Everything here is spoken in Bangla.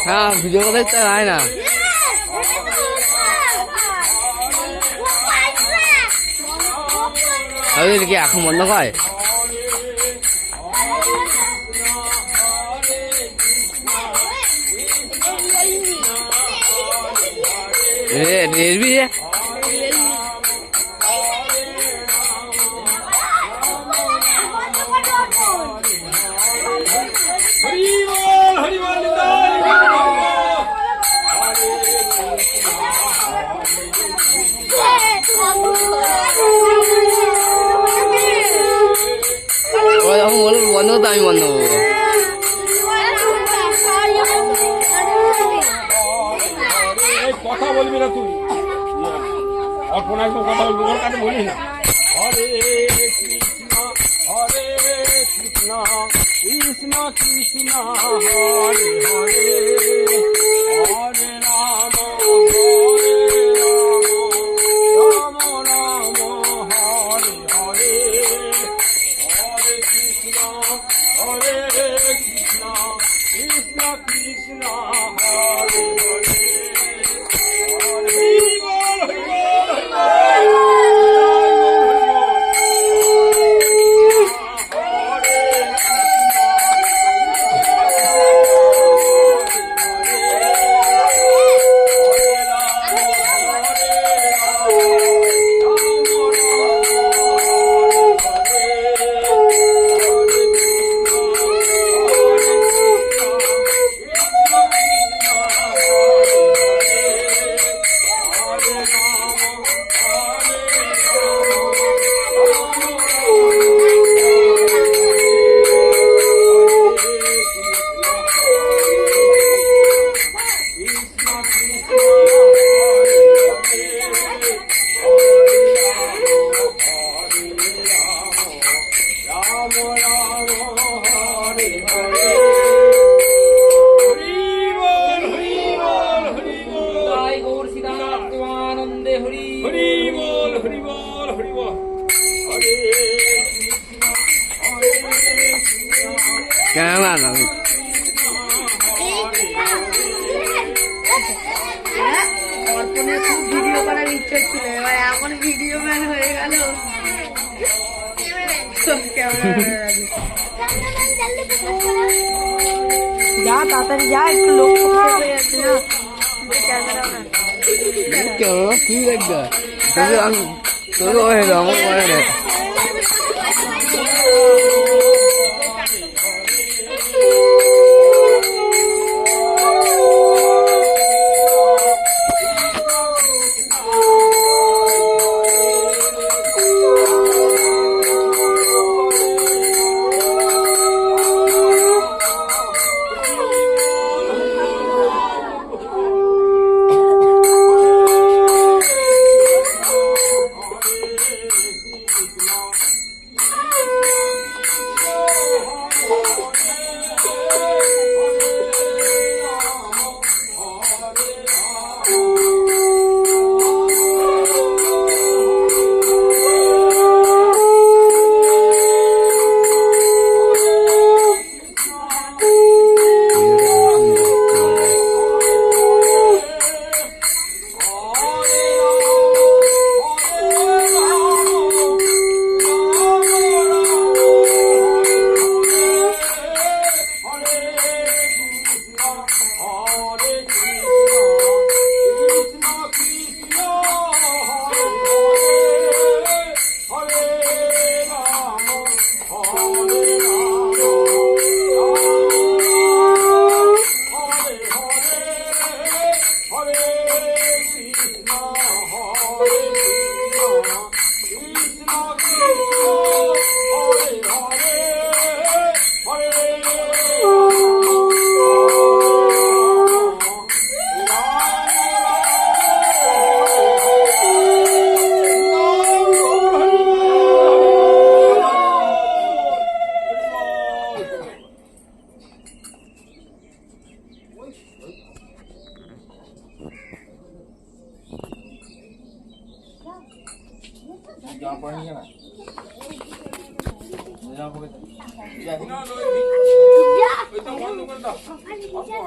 হ্যাঁ ভিডিও করতে চায় না কি এখন বন্ধ হয় রেলবি বন্ধ তো আমি বন্ধ কথা বলবি না তুই অর্পণ একদম কথা বলবি ওর কাছে বলিস না হরে কৃষ্ণ কৃষ্ণ কৃষ্ণ হরে হরে হরে রাম রাম রাম হরে হরে হরে কৃষ্ণ কৃষ্ণ কৃষ্ণ হরে হরে ভিডিও করার ইচ্ছা ছিল এবার এমন ভিডিও ম্যান হয়ে গেল যা তাড়াতাড়ি যা একটু লোক হয়ে যাচ্ছে না কি দেখবে আমি তোর আমার বন্ধ করে দাও